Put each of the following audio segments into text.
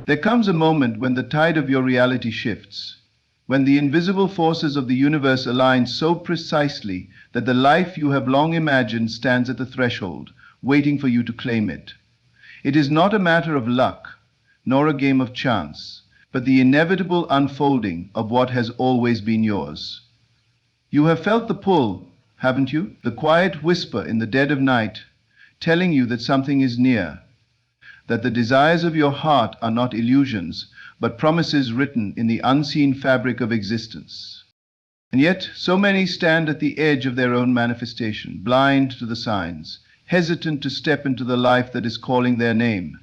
There comes a moment when the tide of your reality shifts, when the invisible forces of the universe align so precisely that the life you have long imagined stands at the threshold, waiting for you to claim it. It is not a matter of luck, nor a game of chance, but the inevitable unfolding of what has always been yours. You have felt the pull, haven't you? The quiet whisper in the dead of night, telling you that something is near, that the desires of your heart are not illusions, but promises written in the unseen fabric of existence. And yet, so many stand at the edge of their own manifestation, blind to the signs, hesitant to step into the life that is calling their name.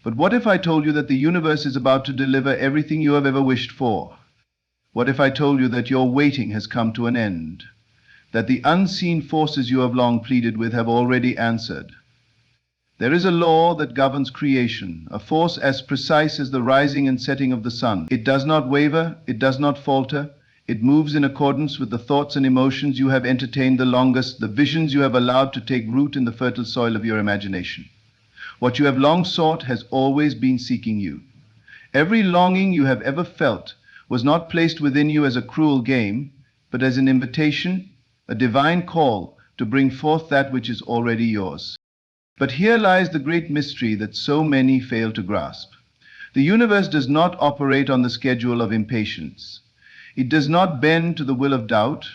But what if I told you that the universe is about to deliver everything you have ever wished for? What if I told you that your waiting has come to an end, that the unseen forces you have long pleaded with have already answered? There is a law that governs creation, a force as precise as the rising and setting of the sun. It does not waver, it does not falter. It moves in accordance with the thoughts and emotions you have entertained the longest, the visions you have allowed to take root in the fertile soil of your imagination. What you have long sought has always been seeking you. Every longing you have ever felt was not placed within you as a cruel game, but as an invitation, a divine call to bring forth that which is already yours. But here lies the great mystery that so many fail to grasp. The universe does not operate on the schedule of impatience. It does not bend to the will of doubt,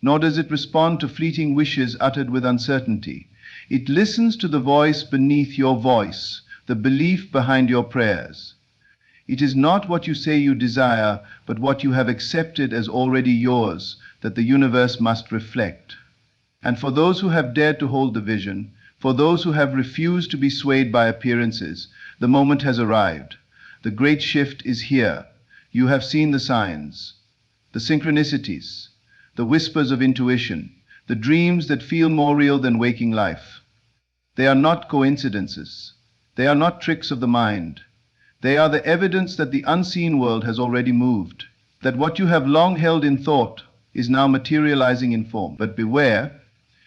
nor does it respond to fleeting wishes uttered with uncertainty. It listens to the voice beneath your voice, the belief behind your prayers. It is not what you say you desire, but what you have accepted as already yours, that the universe must reflect. And for those who have dared to hold the vision, for those who have refused to be swayed by appearances, the moment has arrived. The great shift is here. You have seen the signs, the synchronicities, the whispers of intuition, the dreams that feel more real than waking life. They are not coincidences. They are not tricks of the mind. They are the evidence that the unseen world has already moved, that what you have long held in thought is now materializing in form. But beware,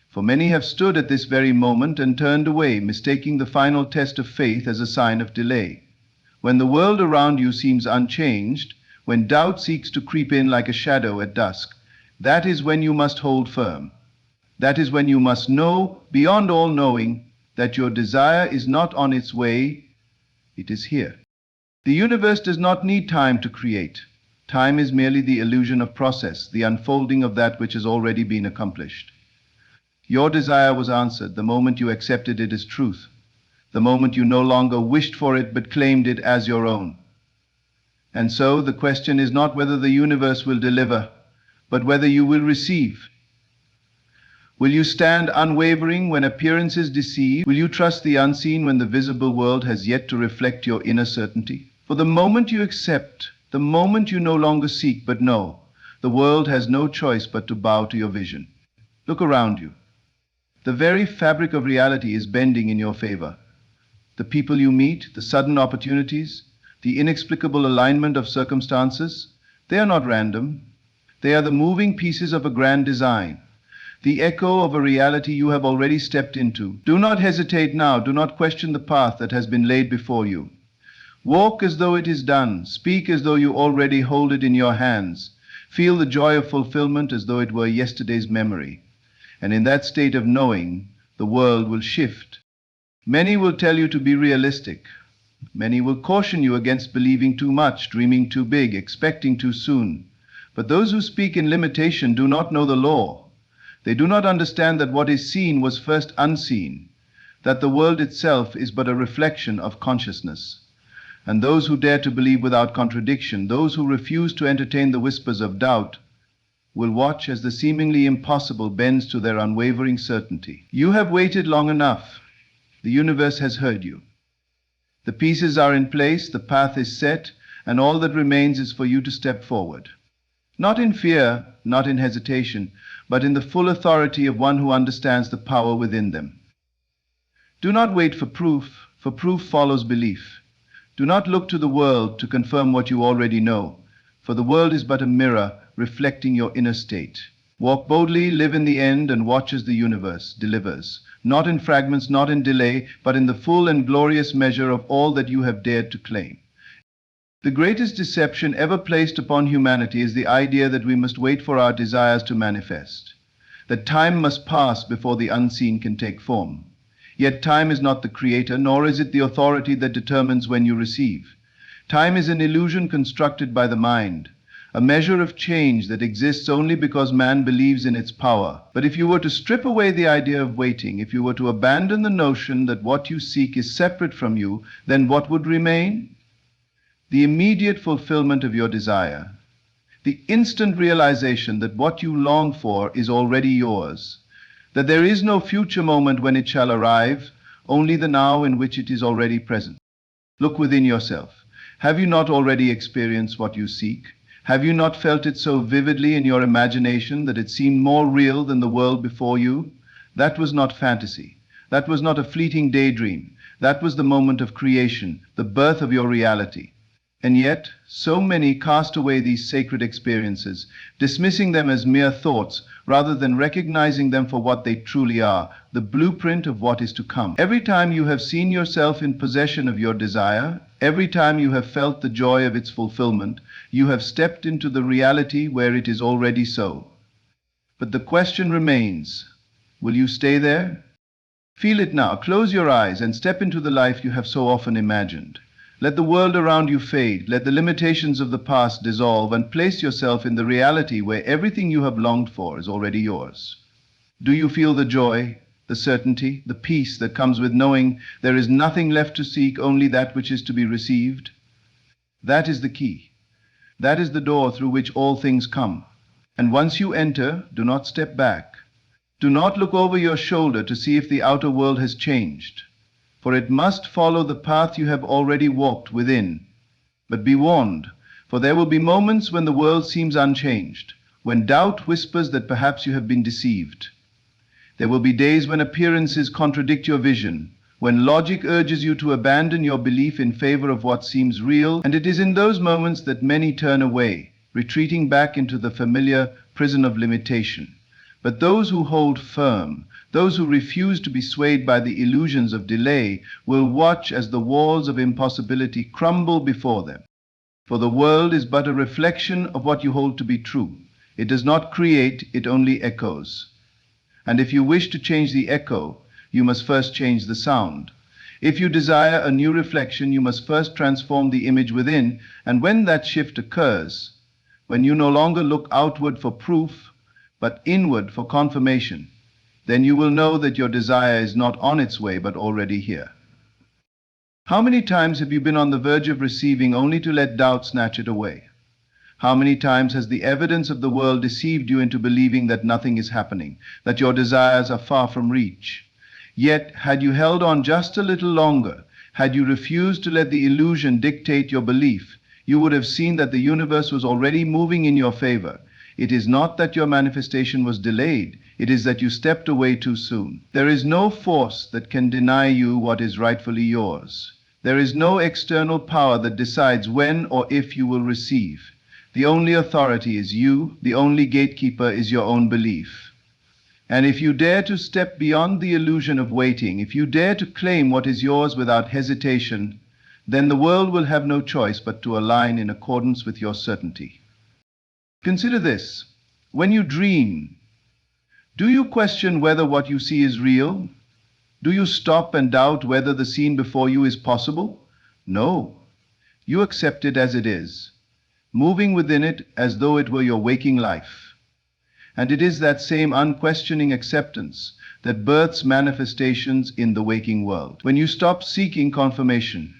for many have stood at this very moment and turned away, mistaking the final test of faith as a sign of delay. When the world around you seems unchanged, when doubt seeks to creep in like a shadow at dusk, that is when you must hold firm. That is when you must know, beyond all knowing, that your desire is not on its way, it is here. The universe does not need time to create. Time is merely the illusion of process, the unfolding of that which has already been accomplished. Your desire was answered the moment you accepted it as truth, the moment you no longer wished for it but claimed it as your own. And so the question is not whether the universe will deliver, but whether you will receive. Will you stand unwavering when appearances deceive? Will you trust the unseen when the visible world has yet to reflect your inner certainty? For the moment you accept, the moment you no longer seek but know, the world has no choice but to bow to your vision. Look around you. The very fabric of reality is bending in your favor. The people you meet, the sudden opportunities, the inexplicable alignment of circumstances, they are not random. They are the moving pieces of a grand design, the echo of a reality you have already stepped into. Do not hesitate now. Do not question the path that has been laid before you. Walk as though it is done. Speak as though you already hold it in your hands. Feel the joy of fulfillment as though it were yesterday's memory. And in that state of knowing, the world will shift. Many will tell you to be realistic. Many will caution you against believing too much, dreaming too big, expecting too soon. But those who speak in limitation do not know the law. They do not understand that what is seen was first unseen, that the world itself is but a reflection of consciousness. And those who dare to believe without contradiction, those who refuse to entertain the whispers of doubt, will watch as the seemingly impossible bends to their unwavering certainty. You have waited long enough. The universe has heard you. The pieces are in place, the path is set, and all that remains is for you to step forward. Not in fear, not in hesitation, but in the full authority of one who understands the power within them. Do not wait for proof follows belief. Do not look to the world to confirm what you already know, for the world is but a mirror reflecting your inner state. Walk boldly, live in the end, and watch as the universe delivers, not in fragments, not in delay, but in the full and glorious measure of all that you have dared to claim. The greatest deception ever placed upon humanity is the idea that we must wait for our desires to manifest, that time must pass before the unseen can take form. Yet time is not the creator, nor is it the authority that determines when you receive. Time is an illusion constructed by the mind, a measure of change that exists only because man believes in its power. But if you were to strip away the idea of waiting, if you were to abandon the notion that what you seek is separate from you, then what would remain? The immediate fulfillment of your desire, the instant realization that what you long for is already yours, that there is no future moment when it shall arrive, only the now in which it is already present. Look within yourself. Have you not already experienced what you seek? Have you not felt it so vividly in your imagination that it seemed more real than the world before you? That was not fantasy. That was not a fleeting daydream. That was the moment of creation, the birth of your reality. And yet, so many cast away these sacred experiences, dismissing them as mere thoughts, rather than recognizing them for what they truly are, the blueprint of what is to come. Every time you have seen yourself in possession of your desire, every time you have felt the joy of its fulfillment, you have stepped into the reality where it is already so. But the question remains, will you stay there? Feel it now. Close your eyes and step into the life you have so often imagined. Let the world around you fade, let the limitations of the past dissolve, and place yourself in the reality where everything you have longed for is already yours. Do you feel the joy, the certainty, the peace that comes with knowing there is nothing left to seek, only that which is to be received? That is the key. That is the door through which all things come. And once you enter, do not step back. Do not look over your shoulder to see if the outer world has changed, for it must follow the path you have already walked within. But be warned, for there will be moments when the world seems unchanged, when doubt whispers that perhaps you have been deceived. There will be days when appearances contradict your vision, when logic urges you to abandon your belief in favor of what seems real, and it is in those moments that many turn away, retreating back into the familiar prison of limitation. But those who hold firm, those who refuse to be swayed by the illusions of delay, will watch as the walls of impossibility crumble before them. For the world is but a reflection of what you hold to be true. It does not create, it only echoes. And if you wish to change the echo, you must first change the sound. If you desire a new reflection, you must first transform the image within, and when that shift occurs, when you no longer look outward for proof, but inward for confirmation, then you will know that your desire is not on its way, but already here. How many times have you been on the verge of receiving only to let doubt snatch it away? How many times has the evidence of the world deceived you into believing that nothing is happening, that your desires are far from reach? Yet, had you held on just a little longer, had you refused to let the illusion dictate your belief, you would have seen that the universe was already moving in your favor. It is not that your manifestation was delayed, it is that you stepped away too soon. There is no force that can deny you what is rightfully yours. There is no external power that decides when or if you will receive. The only authority is you, the only gatekeeper is your own belief. And if you dare to step beyond the illusion of waiting, if you dare to claim what is yours without hesitation, then the world will have no choice but to align in accordance with your certainty. Consider this. When you dream, do you question whether what you see is real? Do you stop and doubt whether the scene before you is possible? No. You accept it as it is, moving within it as though it were your waking life. And it is that same unquestioning acceptance that births manifestations in the waking world. When you stop seeking confirmation,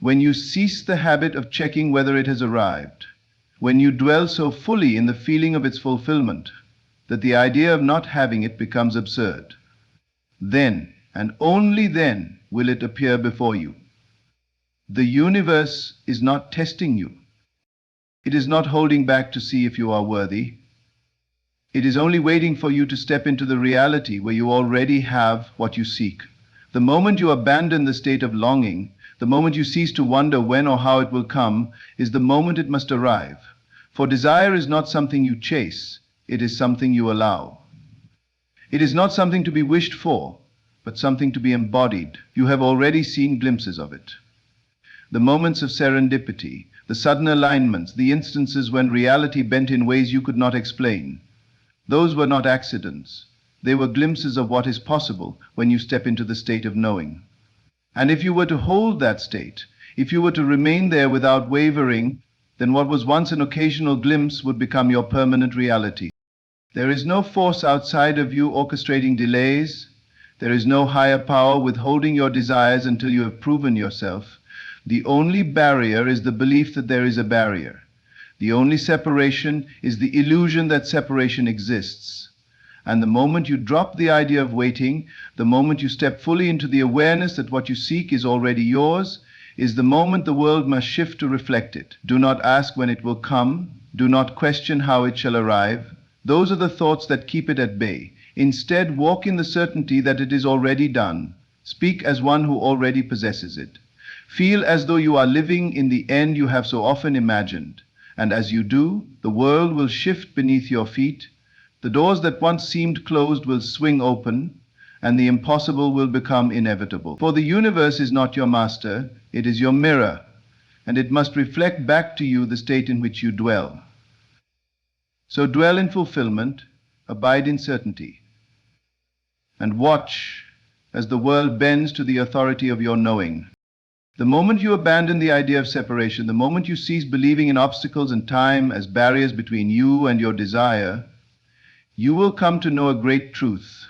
when you cease the habit of checking whether it has arrived, when you dwell so fully in the feeling of its fulfillment that the idea of not having it becomes absurd, then, and only then, will it appear before you. The universe is not testing you. It is not holding back to see if you are worthy. It is only waiting for you to step into the reality where you already have what you seek. The moment you abandon the state of longing, the moment you cease to wonder when or how it will come, is the moment it must arrive. For desire is not something you chase, it is something you allow. It is not something to be wished for, but something to be embodied. You have already seen glimpses of it. The moments of serendipity, the sudden alignments, the instances when reality bent in ways you could not explain. Those were not accidents. They were glimpses of what is possible when you step into the state of knowing. And if you were to hold that state, if you were to remain there without wavering, then what was once an occasional glimpse would become your permanent reality. There is no force outside of you orchestrating delays. There is no higher power withholding your desires until you have proven yourself. The only barrier is the belief that there is a barrier. The only separation is the illusion that separation exists. And the moment you drop the idea of waiting, the moment you step fully into the awareness that what you seek is already yours, is the moment the world must shift to reflect it. Do not ask when it will come. Do not question how it shall arrive. Those are the thoughts that keep it at bay. Instead, walk in the certainty that it is already done. Speak as one who already possesses it. Feel as though you are living in the end you have so often imagined. And as you do, the world will shift beneath your feet. The doors that once seemed closed will swing open, and the impossible will become inevitable. For the universe is not your master, it is your mirror, and it must reflect back to you the state in which you dwell. So dwell in fulfillment, abide in certainty, and watch as the world bends to the authority of your knowing. The moment you abandon the idea of separation, the moment you cease believing in obstacles and time as barriers between you and your desire, you will come to know a great truth.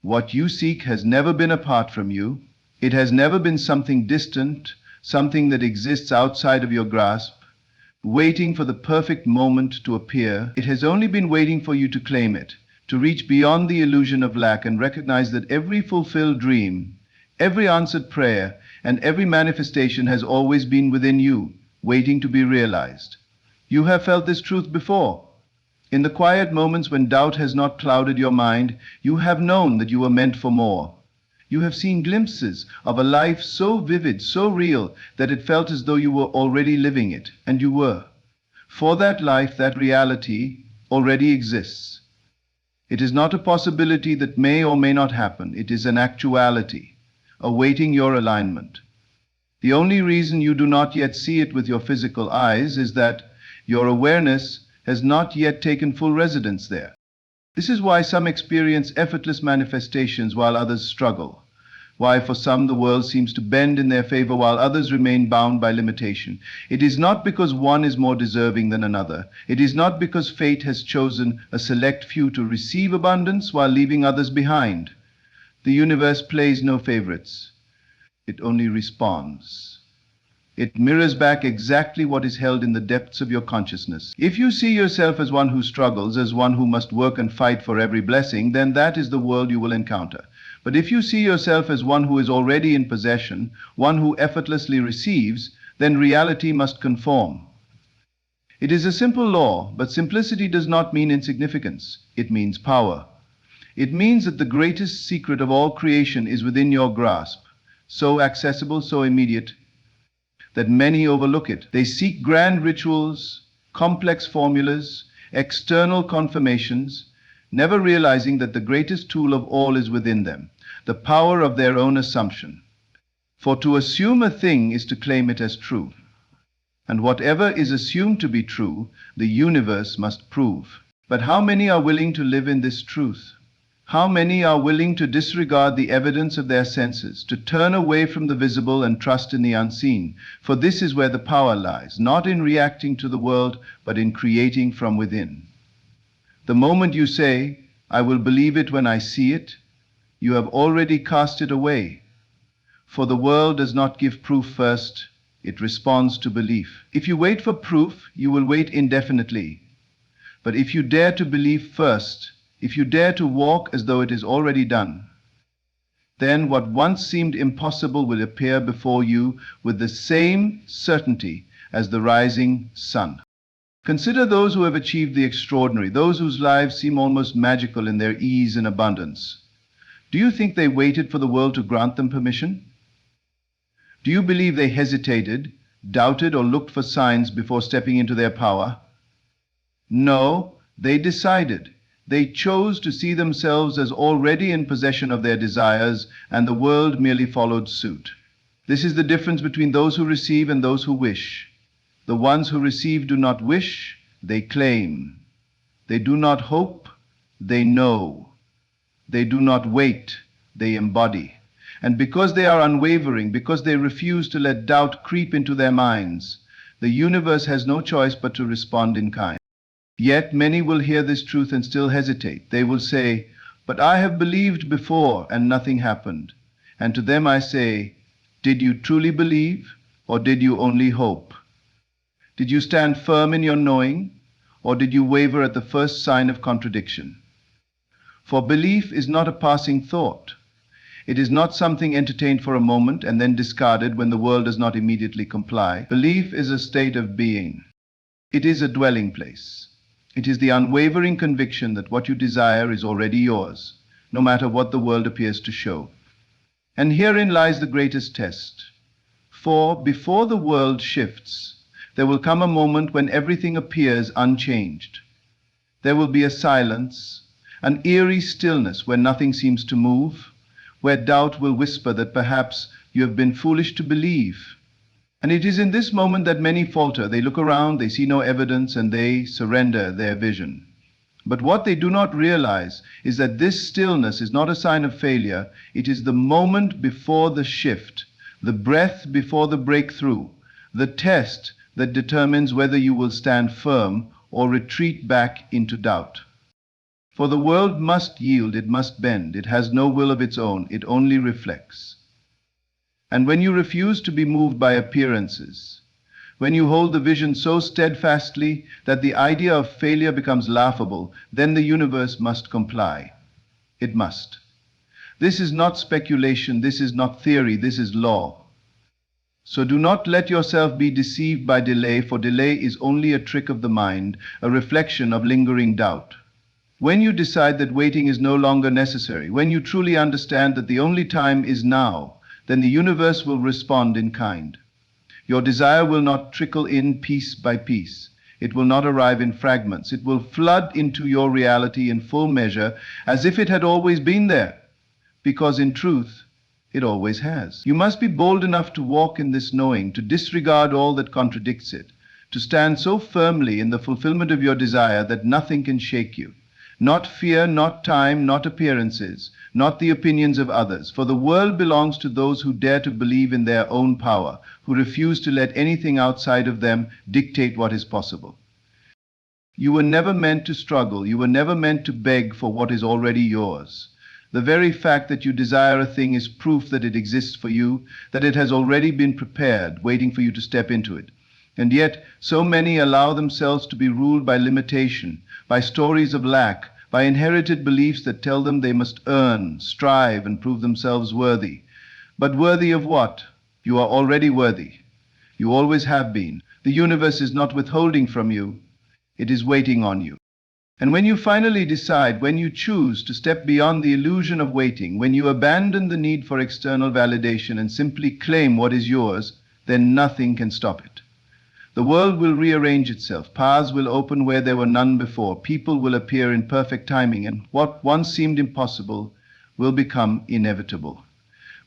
What you seek has never been apart from you. It has never been something distant, something that exists outside of your grasp, waiting for the perfect moment to appear. It has only been waiting for you to claim it, to reach beyond the illusion of lack and recognize that every fulfilled dream, every answered prayer, and every manifestation has always been within you, waiting to be realized. You have felt this truth before. In the quiet moments when doubt has not clouded your mind, you have known that you were meant for more. You have seen glimpses of a life so vivid, so real, that it felt as though you were already living it, and you were. For that life, that reality, already exists. It is not a possibility that may or may not happen. It is an actuality, awaiting your alignment. The only reason you do not yet see it with your physical eyes is that your awareness has not yet taken full residence there. This is why some experience effortless manifestations while others struggle, why for some the world seems to bend in their favor while others remain bound by limitation. It is not because one is more deserving than another. It is not because fate has chosen a select few to receive abundance while leaving others behind. The universe plays no favorites. It only responds. It mirrors back exactly what is held in the depths of your consciousness. If you see yourself as one who struggles, as one who must work and fight for every blessing, then that is the world you will encounter. But if you see yourself as one who is already in possession, one who effortlessly receives, then reality must conform. It is a simple law, but simplicity does not mean insignificance. It means power. It means that the greatest secret of all creation is within your grasp, so accessible, so immediate, that many overlook it. They seek grand rituals, complex formulas, external confirmations, never realizing that the greatest tool of all is within them, the power of their own assumption. For to assume a thing is to claim it as true. And whatever is assumed to be true, the universe must prove. But how many are willing to live in this truth? How many are willing to disregard the evidence of their senses, to turn away from the visible and trust in the unseen? For this is where the power lies, not in reacting to the world, but in creating from within. The moment you say, "I will believe it when I see it," you have already cast it away. For the world does not give proof first, it responds to belief. If you wait for proof, you will wait indefinitely. But if you dare to believe first, if you dare to walk as though it is already done, then what once seemed impossible will appear before you with the same certainty as the rising sun. Consider those who have achieved the extraordinary, those whose lives seem almost magical in their ease and abundance. Do you think they waited for the world to grant them permission? Do you believe they hesitated, doubted, or looked for signs before stepping into their power? No, they decided. They chose to see themselves as already in possession of their desires, and the world merely followed suit. This is the difference between those who receive and those who wish. The ones who receive do not wish, they claim. They do not hope, they know. They do not wait, they embody. And because they are unwavering, because they refuse to let doubt creep into their minds, the universe has no choice but to respond in kind. Yet many will hear this truth and still hesitate. They will say, "But I have believed before and nothing happened." And to them I say, did you truly believe, or did you only hope? Did you stand firm in your knowing, or did you waver at the first sign of contradiction? For belief is not a passing thought. It is not something entertained for a moment and then discarded when the world does not immediately comply. Belief is a state of being. It is a dwelling place. It is the unwavering conviction that what you desire is already yours, no matter what the world appears to show. And herein lies the greatest test. For before the world shifts, there will come a moment when everything appears unchanged. There will be a silence, an eerie stillness where nothing seems to move, where doubt will whisper that perhaps you have been foolish to believe. And it is in this moment that many falter. They look around, they see no evidence, and they surrender their vision. But what they do not realize is that this stillness is not a sign of failure. It is the moment before the shift, the breath before the breakthrough, the test that determines whether you will stand firm or retreat back into doubt. For the world must yield, it must bend, it has no will of its own, it only reflects. And when you refuse to be moved by appearances, when you hold the vision so steadfastly that the idea of failure becomes laughable, then the universe must comply. It must. This is not speculation, this is not theory, this is law. So do not let yourself be deceived by delay, for delay is only a trick of the mind, a reflection of lingering doubt. When you decide that waiting is no longer necessary, when you truly understand that the only time is now, then the universe will respond in kind. Your desire will not trickle in piece by piece. It will not arrive in fragments. It will flood into your reality in full measure, as if it had always been there, because in truth, it always has. You must be bold enough to walk in this knowing, to disregard all that contradicts it, to stand so firmly in the fulfillment of your desire that nothing can shake you. Not fear, not time, not appearances, not the opinions of others, for the world belongs to those who dare to believe in their own power, who refuse to let anything outside of them dictate what is possible. You were never meant to struggle, you were never meant to beg for what is already yours. The very fact that you desire a thing is proof that it exists for you, that it has already been prepared, waiting for you to step into it. And yet, so many allow themselves to be ruled by limitation, by stories of lack, by inherited beliefs that tell them they must earn, strive, and prove themselves worthy. But worthy of what? You are already worthy. You always have been. The universe is not withholding from you. It is waiting on you. And when you finally decide, when you choose to step beyond the illusion of waiting, when you abandon the need for external validation and simply claim what is yours, then nothing can stop it. The world will rearrange itself, paths will open where there were none before, people will appear in perfect timing, and what once seemed impossible will become inevitable.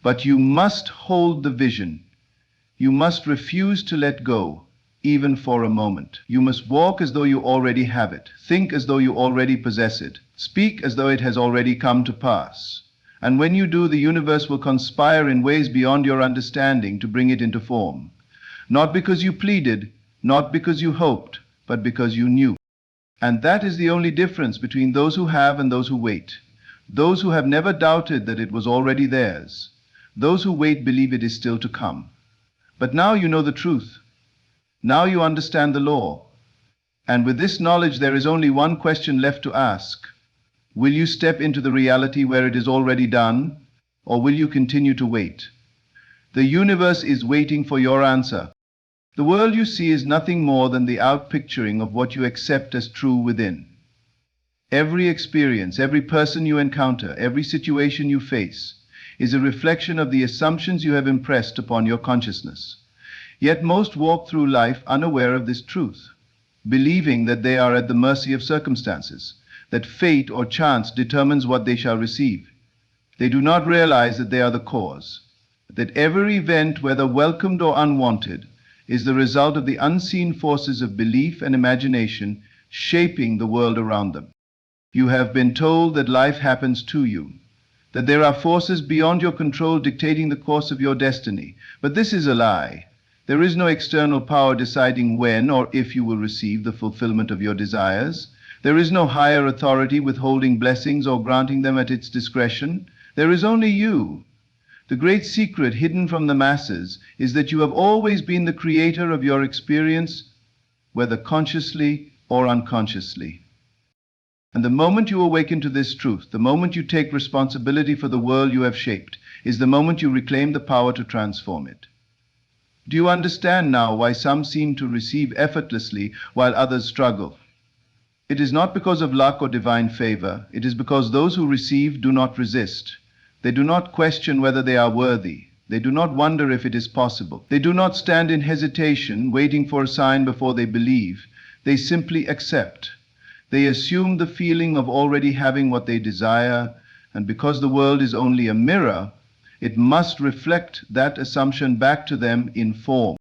But you must hold the vision. You must refuse to let go, even for a moment. You must walk as though you already have it, think as though you already possess it, speak as though it has already come to pass. And when you do, the universe will conspire in ways beyond your understanding to bring it into form. Not because you pleaded, not because you hoped, but because you knew. And that is the only difference between those who have and those who wait. Those who have never doubted that it was already theirs. Those who wait believe it is still to come. But now you know the truth. Now you understand the law. And with this knowledge, there is only one question left to ask. Will you step into the reality where it is already done, or will you continue to wait? The universe is waiting for your answer. The world you see is nothing more than the outpicturing of what you accept as true within. Every experience, every person you encounter, every situation you face is a reflection of the assumptions you have impressed upon your consciousness. Yet most walk through life unaware of this truth, believing that they are at the mercy of circumstances, that fate or chance determines what they shall receive. They do not realize that they are the cause, that every event, whether welcomed or unwanted, is the result of the unseen forces of belief and imagination shaping the world around them. You have been told that life happens to you, that there are forces beyond your control dictating the course of your destiny. But this is a lie. There is no external power deciding when or if you will receive the fulfillment of your desires. There is no higher authority withholding blessings or granting them at its discretion. There is only you. The great secret hidden from the masses is that you have always been the creator of your experience, whether consciously or unconsciously. And the moment you awaken to this truth, the moment you take responsibility for the world you have shaped, is the moment you reclaim the power to transform it. Do you understand now why some seem to receive effortlessly while others struggle? It is not because of luck or divine favor. It is because those who receive do not resist. They do not question whether they are worthy. They do not wonder if it is possible. They do not stand in hesitation, waiting for a sign before they believe. They simply accept. They assume the feeling of already having what they desire, and because the world is only a mirror, it must reflect that assumption back to them in form.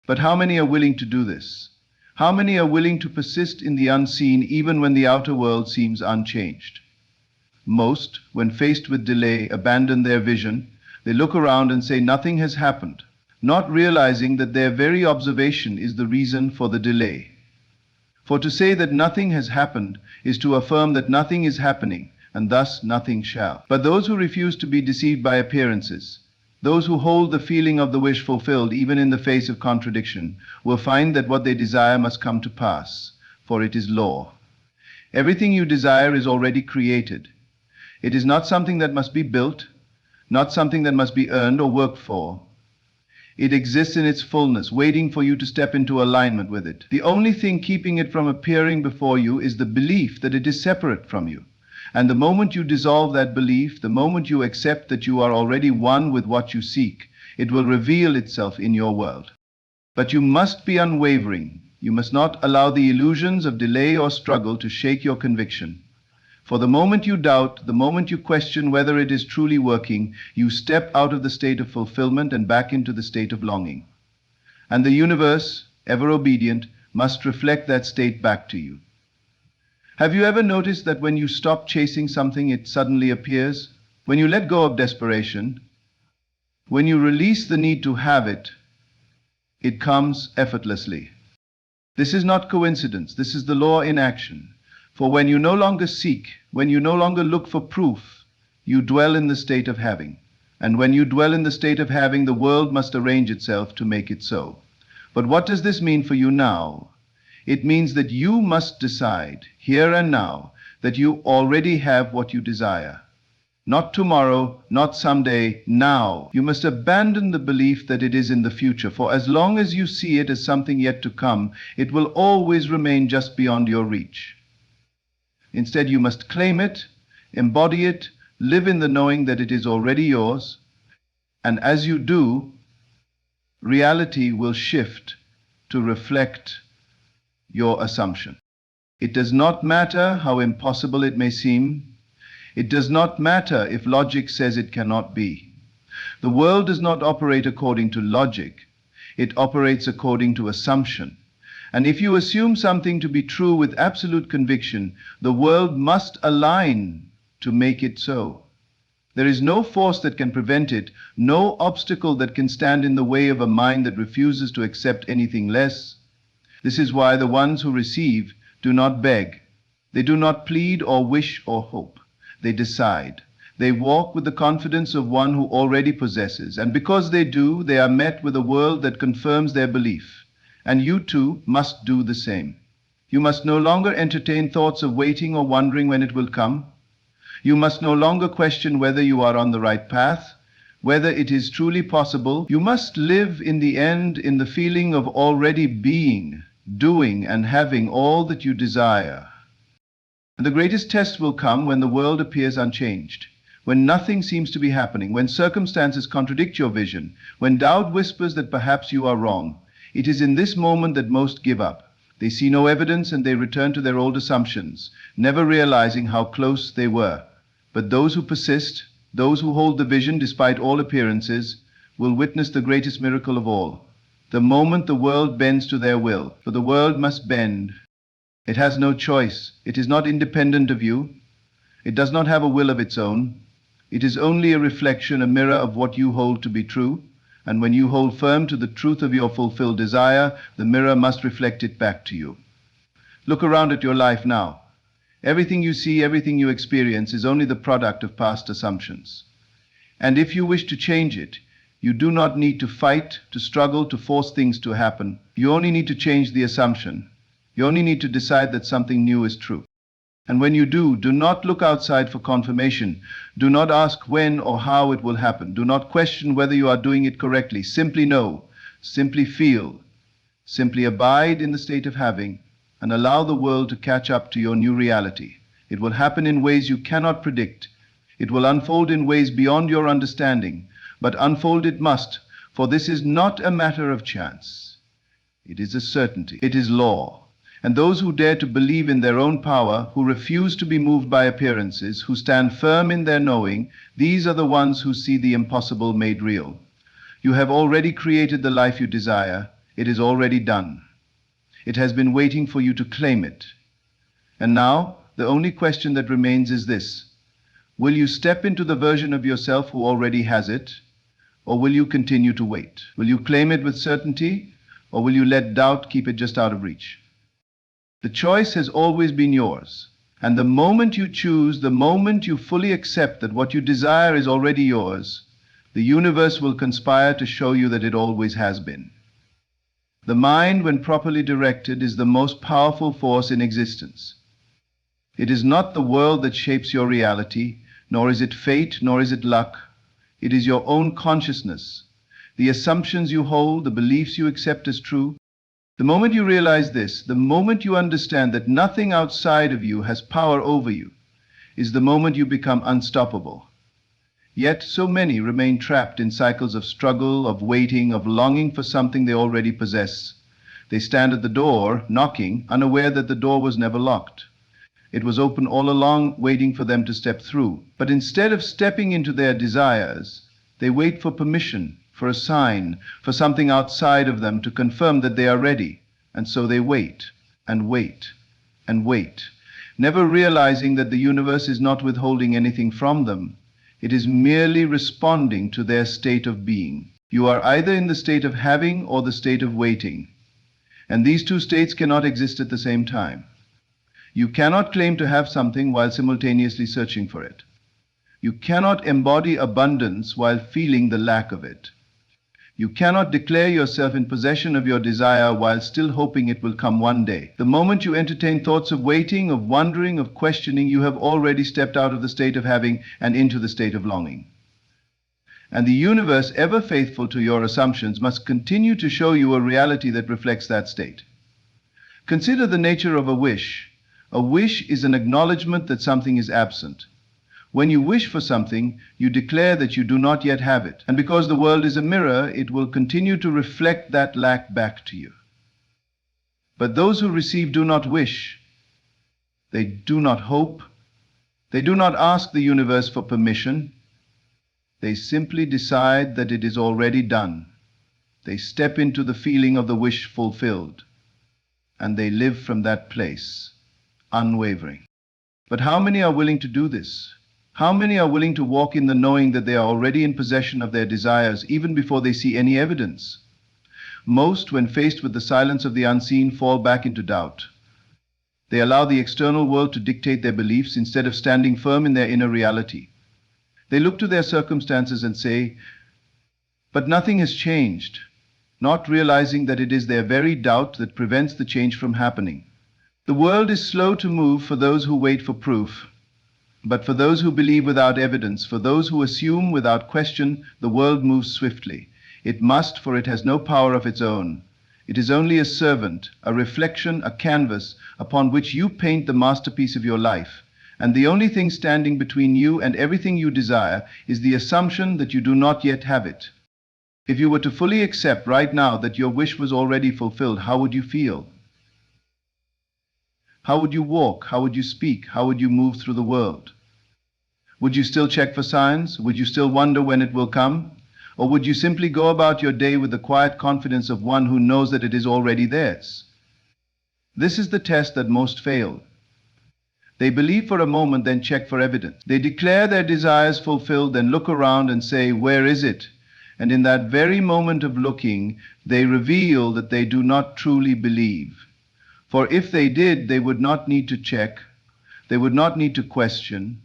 But how many are willing to do this? How many are willing to persist in the unseen even when the outer world seems unchanged? Most, when faced with delay, abandon their vision. They look around and say nothing has happened, not realizing that their very observation is the reason for the delay. For to say that nothing has happened is to affirm that nothing is happening, and thus nothing shall. But those who refuse to be deceived by appearances, those who hold the feeling of the wish fulfilled even in the face of contradiction, will find that what they desire must come to pass, for it is law. Everything you desire is already created. It is not something that must be built, not something that must be earned or worked for. It exists in its fullness, waiting for you to step into alignment with it. The only thing keeping it from appearing before you is the belief that it is separate from you. And the moment you dissolve that belief, the moment you accept that you are already one with what you seek, it will reveal itself in your world. But you must be unwavering. You must not allow the illusions of delay or struggle to shake your conviction. For the moment you doubt, the moment you question whether it is truly working, you step out of the state of fulfillment and back into the state of longing. And the universe, ever obedient, must reflect that state back to you. Have you ever noticed that when you stop chasing something, it suddenly appears? When you let go of desperation, when you release the need to have it, it comes effortlessly. This is not coincidence. This is the law in action. For when you no longer seek, when you no longer look for proof, you dwell in the state of having. And when you dwell in the state of having, the world must arrange itself to make it so. But what does this mean for you now? It means that you must decide, here and now, that you already have what you desire. Not tomorrow, not someday, now. You must abandon the belief that it is in the future, for as long as you see it as something yet to come, it will always remain just beyond your reach. Instead, you must claim it, embody it, live in the knowing that it is already yours, and as you do, reality will shift to reflect your assumption. It does not matter how impossible it may seem. It does not matter if logic says it cannot be. The world does not operate according to logic. It operates according to assumption. And if you assume something to be true with absolute conviction, the world must align to make it so. There is no force that can prevent it, no obstacle that can stand in the way of a mind that refuses to accept anything less. This is why the ones who receive do not beg. They do not plead or wish or hope. They decide. They walk with the confidence of one who already possesses. And because they do, they are met with a world that confirms their belief. And you too must do the same. You must no longer entertain thoughts of waiting or wondering when it will come. You must no longer question whether you are on the right path, whether it is truly possible. You must live in the end in the feeling of already being, doing, and having all that you desire. And the greatest test will come when the world appears unchanged, when nothing seems to be happening, when circumstances contradict your vision, when doubt whispers that perhaps you are wrong. It is in this moment that most give up. They see no evidence and they return to their old assumptions, never realizing how close they were. But those who persist, those who hold the vision despite all appearances, will witness the greatest miracle of all. The moment the world bends to their will, for the world must bend. It has no choice. It is not independent of you. It does not have a will of its own. It is only a reflection, a mirror of what you hold to be true. And when you hold firm to the truth of your fulfilled desire, the mirror must reflect it back to you. Look around at your life now. Everything you see, everything you experience is only the product of past assumptions. And if you wish to change it, you do not need to fight, to struggle, to force things to happen. You only need to change the assumption. You only need to decide that something new is true. And when you do not look outside for confirmation. Do not ask when or how it will happen. Do not question whether you are doing it correctly. Simply know, simply feel, simply abide in the state of having, and allow the world to catch up to your new reality. It will happen in ways you cannot predict. It will unfold in ways beyond your understanding, but unfold it must, for this is not a matter of chance. It is a certainty. It is law. And those who dare to believe in their own power, who refuse to be moved by appearances, who stand firm in their knowing, these are the ones who see the impossible made real. You have already created the life you desire. It is already done. It has been waiting for you to claim it. And now, the only question that remains is this: will you step into the version of yourself who already has it, or will you continue to wait? Will you claim it with certainty, or will you let doubt keep it just out of reach? The choice has always been yours. And the moment you choose, the moment you fully accept that what you desire is already yours, the universe will conspire to show you that it always has been. The mind, when properly directed, is the most powerful force in existence. It is not the world that shapes your reality, nor is it fate, nor is it luck. It is your own consciousness, the assumptions you hold, the beliefs you accept as true. The moment you realize this, the moment you understand that nothing outside of you has power over you, is the moment you become unstoppable. Yet so many remain trapped in cycles of struggle, of waiting, of longing for something they already possess. They stand at the door, knocking, unaware that the door was never locked. It was open all along, waiting for them to step through. But instead of stepping into their desires, they wait for permission, for a sign, for something outside of them to confirm that they are ready. And so they wait, and wait, and wait, never realizing that the universe is not withholding anything from them. It is merely responding to their state of being. You are either in the state of having or the state of waiting. And these two states cannot exist at the same time. You cannot claim to have something while simultaneously searching for it. You cannot embody abundance while feeling the lack of it. You cannot declare yourself in possession of your desire while still hoping it will come one day. The moment you entertain thoughts of waiting, of wondering, of questioning, you have already stepped out of the state of having and into the state of longing. And the universe, ever faithful to your assumptions, must continue to show you a reality that reflects that state. Consider the nature of a wish. A wish is an acknowledgement that something is absent. When you wish for something, you declare that you do not yet have it. And because the world is a mirror, it will continue to reflect that lack back to you. But those who receive do not wish. They do not hope. They do not ask the universe for permission. They simply decide that it is already done. They step into the feeling of the wish fulfilled. And they live from that place, unwavering. But how many are willing to do this? How many are willing to walk in the knowing that they are already in possession of their desires even before they see any evidence? Most, when faced with the silence of the unseen, fall back into doubt. They allow the external world to dictate their beliefs instead of standing firm in their inner reality. They look to their circumstances and say, "But nothing has changed," not realizing that it is their very doubt that prevents the change from happening. The world is slow to move for those who wait for proof. But for those who believe without evidence, for those who assume without question, the world moves swiftly. It must, for it has no power of its own. It is only a servant, a reflection, a canvas upon which you paint the masterpiece of your life. And the only thing standing between you and everything you desire is the assumption that you do not yet have it. If you were to fully accept right now that your wish was already fulfilled, how would you feel? How would you walk? How would you speak? How would you move through the world? Would you still check for signs? Would you still wonder when it will come? Or would you simply go about your day with the quiet confidence of one who knows that it is already theirs? This is the test that most fail. They believe for a moment, then check for evidence. They declare their desires fulfilled, then look around and say, "Where is it?" And in that very moment of looking, they reveal that they do not truly believe. For if they did, they would not need to check, they would not need to question,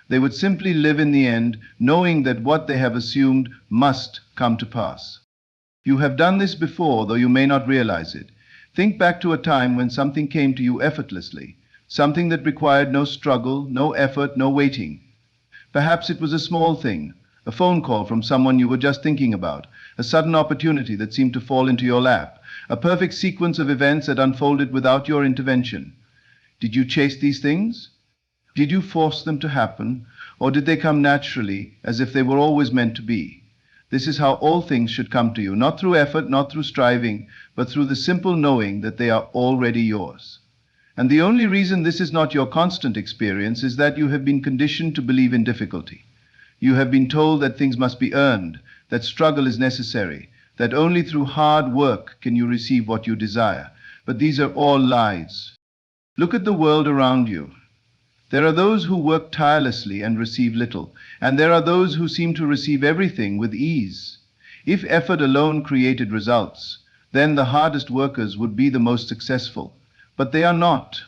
they would simply live in the end, knowing that what they have assumed must come to pass. You have done this before, though you may not realize it. Think back to a time when something came to you effortlessly, something that required no struggle, no effort, no waiting. Perhaps it was a small thing, a phone call from someone you were just thinking about, a sudden opportunity that seemed to fall into your lap, a perfect sequence of events that unfolded without your intervention. Did you chase these things? Did you force them to happen? Or did they come naturally, as if they were always meant to be? This is how all things should come to you, not through effort, not through striving, but through the simple knowing that they are already yours. And the only reason this is not your constant experience is that you have been conditioned to believe in difficulty. You have been told that things must be earned, that struggle is necessary, that only through hard work can you receive what you desire. But these are all lies. Look at the world around you. There are those who work tirelessly and receive little, and there are those who seem to receive everything with ease. If effort alone created results, then the hardest workers would be the most successful. But they are not,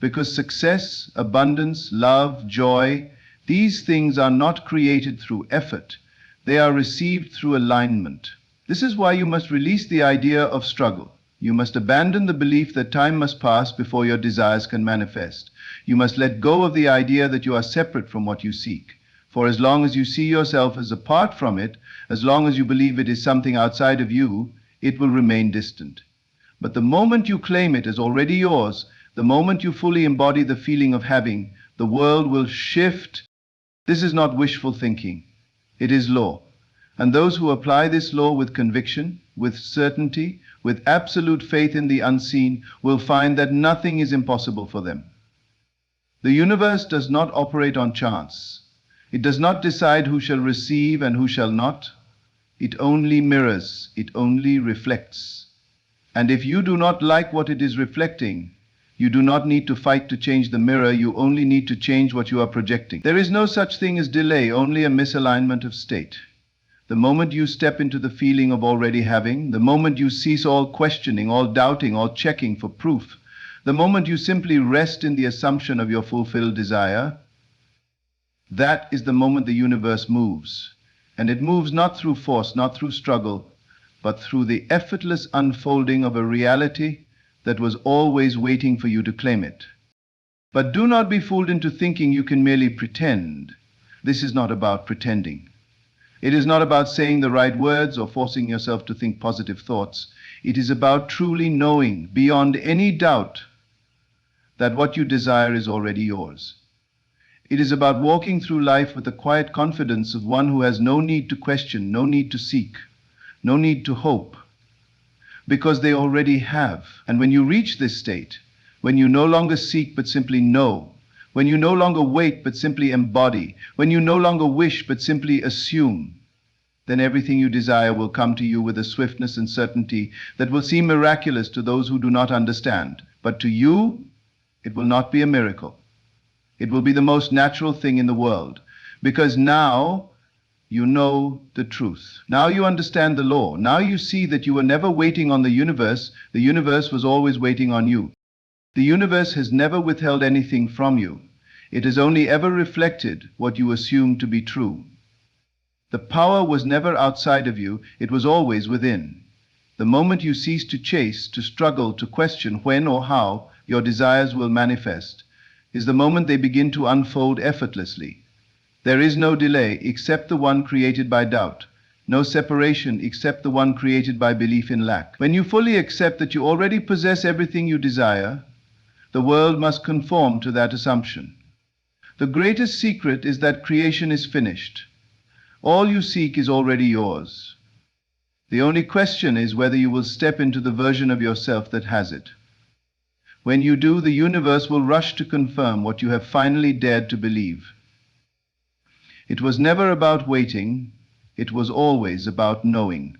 because success, abundance, love, joy, these things are not created through effort. They are received through alignment. This is why you must release the idea of struggle. You must abandon the belief that time must pass before your desires can manifest. You must let go of the idea that you are separate from what you seek. For as long as you see yourself as apart from it, as long as you believe it is something outside of you, it will remain distant. But the moment you claim it as already yours, the moment you fully embody the feeling of having, the world will shift. This is not wishful thinking. It is law. And those who apply this law with conviction, with certainty, with absolute faith in the unseen, will find that nothing is impossible for them. The universe does not operate on chance. It does not decide who shall receive and who shall not. It only mirrors, it only reflects. And if you do not like what it is reflecting, you do not need to fight to change the mirror, you only need to change what you are projecting. There is no such thing as delay, only a misalignment of state. The moment you step into the feeling of already having, the moment you cease all questioning, all doubting, all checking for proof, the moment you simply rest in the assumption of your fulfilled desire, that is the moment the universe moves. And it moves not through force, not through struggle, but through the effortless unfolding of a reality that was always waiting for you to claim it. But do not be fooled into thinking you can merely pretend. This is not about pretending. It is not about saying the right words or forcing yourself to think positive thoughts. It is about truly knowing, beyond any doubt, that what you desire is already yours. It is about walking through life with the quiet confidence of one who has no need to question, no need to seek, no need to hope, because they already have. And when you reach this state, when you no longer seek but simply know, when you no longer wait but simply embody, when you no longer wish but simply assume, then everything you desire will come to you with a swiftness and certainty that will seem miraculous to those who do not understand. But to you, it will not be a miracle. It will be the most natural thing in the world, because now you know the truth. Now you understand the law. Now you see that you were never waiting on the universe was always waiting on you. The universe has never withheld anything from you. It has only ever reflected what you assumed to be true. The power was never outside of you, it was always within. The moment you cease to chase, to struggle, to question when or how your desires will manifest, is the moment they begin to unfold effortlessly. There is no delay except the one created by doubt, no separation except the one created by belief in lack. When you fully accept that you already possess everything you desire, the world must conform to that assumption. The greatest secret is that creation is finished. All you seek is already yours. The only question is whether you will step into the version of yourself that has it. When you do, the universe will rush to confirm what you have finally dared to believe. It was never about waiting. It was always about knowing.